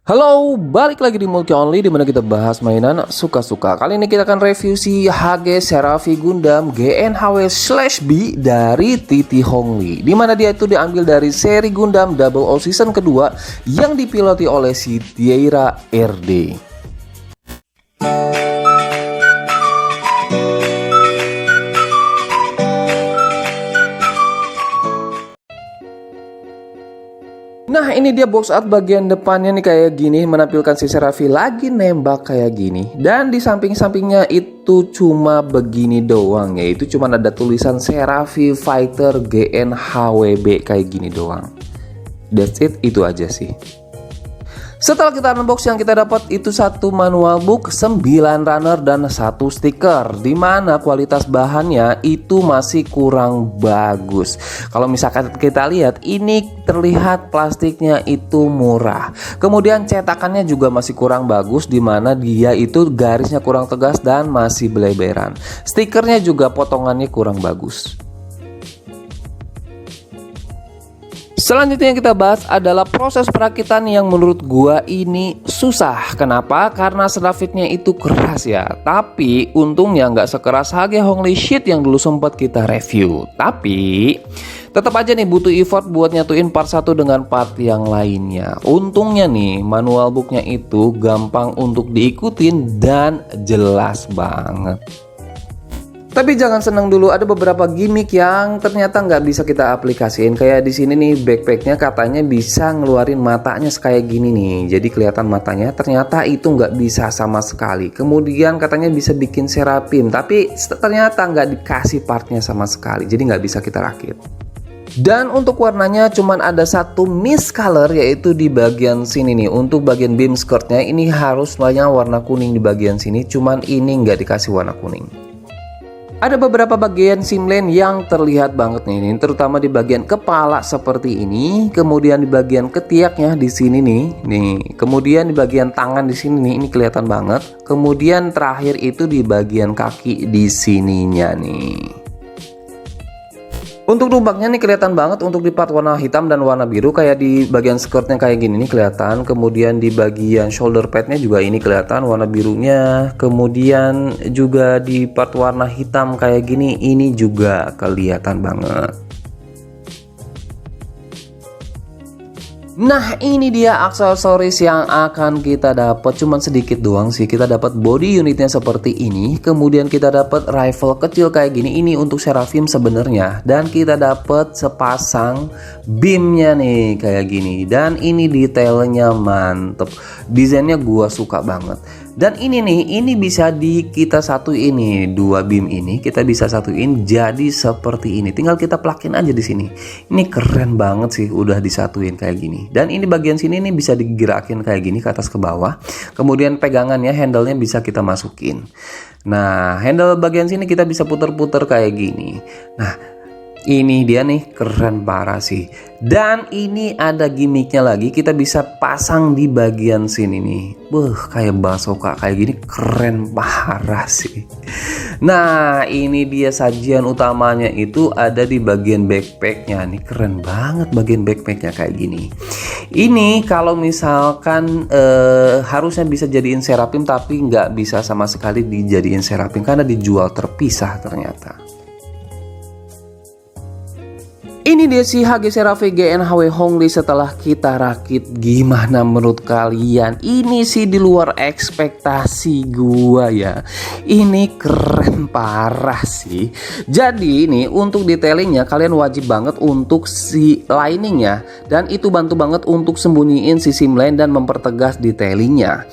Halo, balik lagi di Multi Only dimana kita bahas mainan suka-suka. Kali ini kita akan review si HG Serafi Gundam GNHW/B dari TT Hongli, dimana dia itu diambil dari seri Gundam Double O season kedua yang dipiloti oleh si Taira RD. Nah, ini dia box art bagian depannya nih kayak gini, menampilkan si Serafi lagi nembak kayak gini. Dan di samping-sampingnya itu cuma begini doang, yaitu cuma ada tulisan Serafi Fighter GNHWB kayak gini doang. That's it, itu aja sih. Setelah kita unbox, yang kita dapat itu satu manual book, 9 runner dan satu stiker, dimana kualitas bahannya itu masih kurang bagus. Kalau misalkan kita lihat, ini terlihat plastiknya itu murah. Kemudian cetakannya juga masih kurang bagus, dimana dia itu garisnya kurang tegas dan masih beleberan. Stikernya juga potongannya kurang bagus. Selanjutnya yang kita bahas adalah proses perakitan yang menurut gua ini susah. Kenapa? Karena serafitnya itu keras ya. Tapi untungnya nggak sekeras HG Hongli Sheet yang dulu sempat kita review. Tapi tetap aja nih butuh effort buat nyatuin part satu dengan part yang lainnya. Untungnya nih manual booknya itu gampang untuk diikutin dan jelas banget. Tapi jangan senang dulu, ada beberapa gimmick yang ternyata nggak bisa kita aplikasiin. Kayak di sini nih backpacknya katanya bisa ngeluarin matanya kayak gini nih. Jadi kelihatan matanya, ternyata itu nggak bisa sama sekali. Kemudian katanya bisa bikin serapim, tapi ternyata nggak dikasih partnya sama sekali. Jadi nggak bisa kita rakit. Dan untuk warnanya cuman ada satu miss color, yaitu di bagian sini nih. Untuk bagian beam skirtnya ini harus banyak warna kuning di bagian sini, cuman ini nggak dikasih warna kuning. Ada beberapa bagian simlen yang terlihat banget nih, terutama di bagian kepala seperti ini, kemudian di bagian ketiaknya di sini nih, kemudian di bagian tangan di sini nih, ini kelihatan banget. Kemudian terakhir itu di bagian kaki di sininya nih. Untuk lubangnya nih kelihatan banget untuk di part warna hitam dan warna biru, kayak di bagian skirtnya kayak gini nih kelihatan. Kemudian di bagian shoulder padnya juga ini kelihatan warna birunya. Kemudian juga di part warna hitam kayak gini, ini juga kelihatan banget. Nah, ini dia aksesoris yang akan kita dapat, cuman sedikit doang sih. Kita dapat body unitnya seperti ini, kemudian kita dapat rifle kecil kayak gini, ini untuk Seraphim sebenarnya, dan kita dapat sepasang beamnya nih kayak gini, dan ini detailnya mantep, desainnya gua suka banget. Dan ini nih, ini bisa kita satuin nih, dua beam ini kita bisa satuin jadi seperti ini. Tinggal kita plakin aja di sini. Ini keren banget sih, udah disatuin kayak gini. Dan ini bagian sini nih bisa digerakin kayak gini ke atas ke bawah. Kemudian pegangannya, handle-nya bisa kita masukin. Nah, handle bagian sini kita bisa puter-puter kayak gini. Nah, ini dia nih, keren parah sih. Dan ini ada gimmicknya lagi, kita bisa pasang di bagian sini nih. Kayak bazooka kayak gini, keren parah sih. Nah, ini dia sajian utamanya itu ada di bagian backpacknya nih, keren banget bagian backpacknya kayak gini. Ini kalau misalkan harusnya bisa jadiin serapim, tapi nggak bisa sama sekali dijadiin serapim karena dijual terpisah ternyata. Ini dia si HG Serafi GNHW Hongli setelah kita rakit. Gimana menurut kalian? Ini sih di luar ekspektasi gua ya. Ini keren parah sih. Jadi ini untuk detailingnya kalian wajib banget untuk si liningnya, dan itu bantu banget untuk sembunyiin si simline dan mempertegas detailingnya.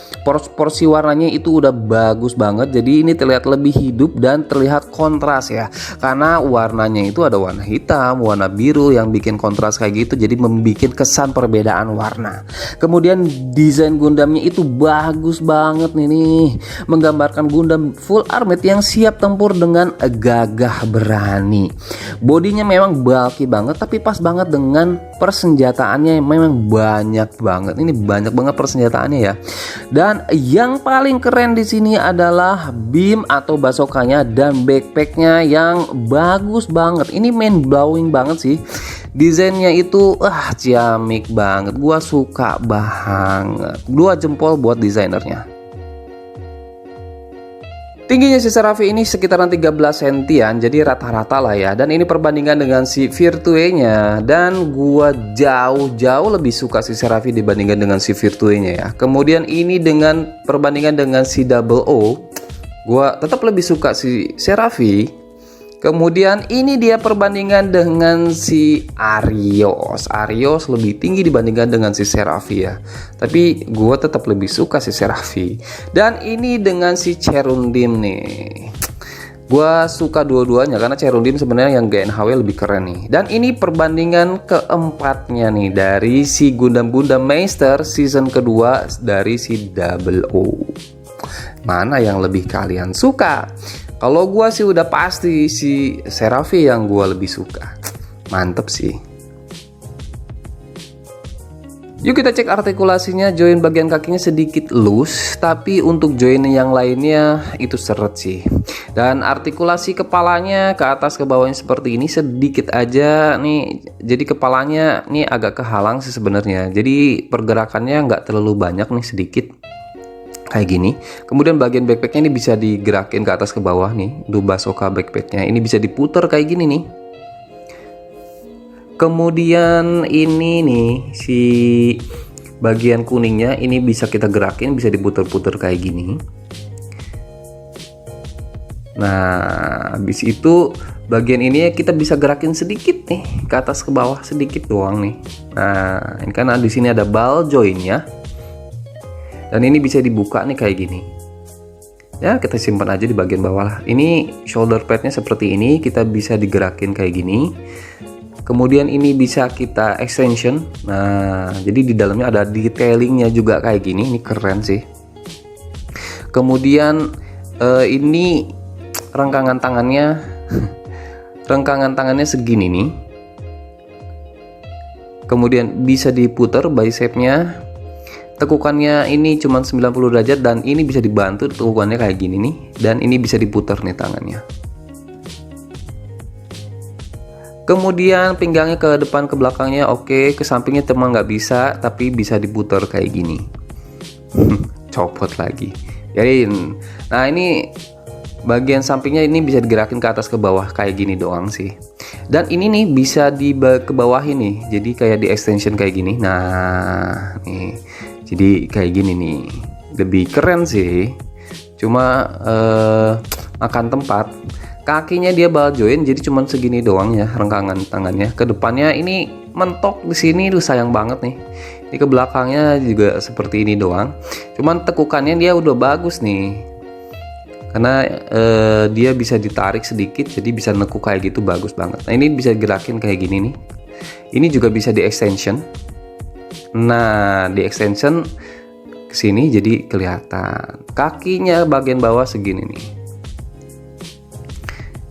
Porsi warnanya itu udah bagus banget. Jadi ini terlihat lebih hidup dan terlihat kontras ya. Karena warnanya itu ada warna hitam, warna biru yang bikin kontras kayak gitu, jadi membuat kesan perbedaan warna. Kemudian desain Gundamnya itu bagus banget nih, menggambarkan Gundam full armored yang siap tempur dengan gagah berani. Bodinya memang bulky banget, tapi pas banget dengan persenjataannya yang memang banyak banget. Ini banyak banget persenjataannya ya. Dan yang paling keren di sini adalah beam atau bazooka-nya dan backpacknya yang bagus banget. Ini mind blowing banget sih. Desainnya itu ciamik banget, gua suka banget. 2 jempol buat desainernya. Tingginya si Serafi ini sekitaran 13 sentian, jadi rata-rata lah ya. Dan ini perbandingan dengan si Virtue-nya, dan gua jauh-jauh lebih suka si Serafi dibandingkan dengan si Virtue-nya ya. Kemudian ini dengan perbandingan dengan si Double O, gua tetap lebih suka si Serafi. Kemudian ini dia perbandingan dengan si Arios. Arios lebih tinggi dibandingkan dengan si Serafi ya. Tapi gue tetap lebih suka si Serafi. Dan ini dengan si Cerundim nih. Gue suka dua-duanya karena Cerundim sebenarnya yang GNHW lebih keren nih. Dan ini perbandingan keempatnya nih dari si Gundam Meister season kedua dari si Double O. Mana yang lebih kalian suka? Kalau gua sih udah pasti si Serafi yang gua lebih suka. Mantep sih. Yuk kita cek artikulasinya. Join bagian kakinya sedikit loose, tapi untuk join yang lainnya itu seret sih. Dan artikulasi kepalanya ke atas ke bawahnya seperti ini sedikit aja nih. Jadi kepalanya nih agak kehalang sih sebenarnya. Jadi pergerakannya nggak terlalu banyak nih, sedikit. Kayak gini. Kemudian bagian backpacknya ini bisa digerakin ke atas ke bawah nih. Dubasoka backpacknya ini bisa diputar kayak gini nih. Kemudian ini nih si bagian kuningnya ini bisa kita gerakin, bisa diputar-putar kayak gini. Nah, habis itu bagian ini kita bisa gerakin sedikit nih ke atas ke bawah, sedikit doang nih. Nah, ini kan di sini ada ball joinnya. Dan ini bisa dibuka nih kayak gini. Ya, kita simpan aja di bagian bawah lah. Ini shoulder padnya seperti ini, kita bisa digerakin kayak gini. Kemudian ini bisa kita extension. Nah, jadi di dalamnya ada detailingnya juga kayak gini. Ini keren sih. Kemudian ini rengkangan tangannya, rengkangan tangannya segini nih. Kemudian bisa diputar bicepnya. Tekukannya ini cuma 90 derajat dan ini bisa dibantu tekukannya kayak gini nih, dan ini bisa diputar nih tangannya. Kemudian pinggangnya ke depan ke belakangnya oke, ke sampingnya cuma nggak bisa, tapi bisa diputar kayak gini. Copot lagi. Jadi, nah ini bagian sampingnya ini bisa digerakin ke atas ke bawah kayak gini doang sih. Dan ini nih bisa ke bawah ini, jadi kayak di extension kayak gini. Nah, nih. Jadi kayak gini nih, lebih keren sih. Cuma makan tempat. Kakinya dia ball join, jadi cuma segini doang ya rengkangan tangannya. Kedepannya ini mentok di sini, tuh sayang banget nih. Ini ke belakangnya juga seperti ini doang. Cuman tekukannya dia udah bagus nih, karena dia bisa ditarik sedikit, jadi bisa nekuk kayak gitu, bagus banget. Nah ini bisa gerakin kayak gini nih. Ini juga bisa di extension. Nah, di extension ke sini jadi kelihatan. Kakinya bagian bawah segini nih.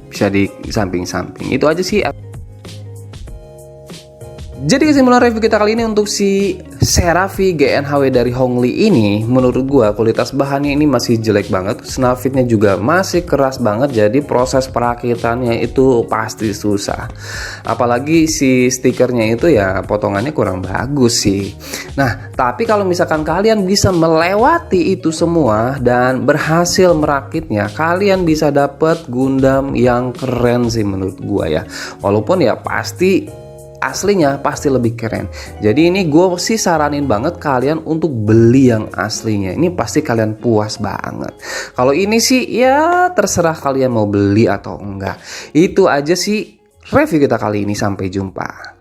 Bisa di samping-samping. Itu aja sih. Jadi kesimpulan review kita kali ini untuk si Serafi GNHW dari Hongli ini, menurut gua kualitas bahannya ini masih jelek banget, snafitnya juga masih keras banget, jadi proses perakitannya itu pasti susah. Apalagi si stikernya itu ya potongannya kurang bagus sih. Nah, tapi kalau misalkan kalian bisa melewati itu semua dan berhasil merakitnya, kalian bisa dapet Gundam yang keren sih menurut gua ya. Walaupun ya pasti aslinya pasti lebih keren. Jadi ini gue sih saranin banget kalian untuk beli yang aslinya. Ini pasti kalian puas banget. Kalau ini sih ya terserah kalian mau beli atau enggak. Itu aja sih review kita kali ini. Sampai jumpa.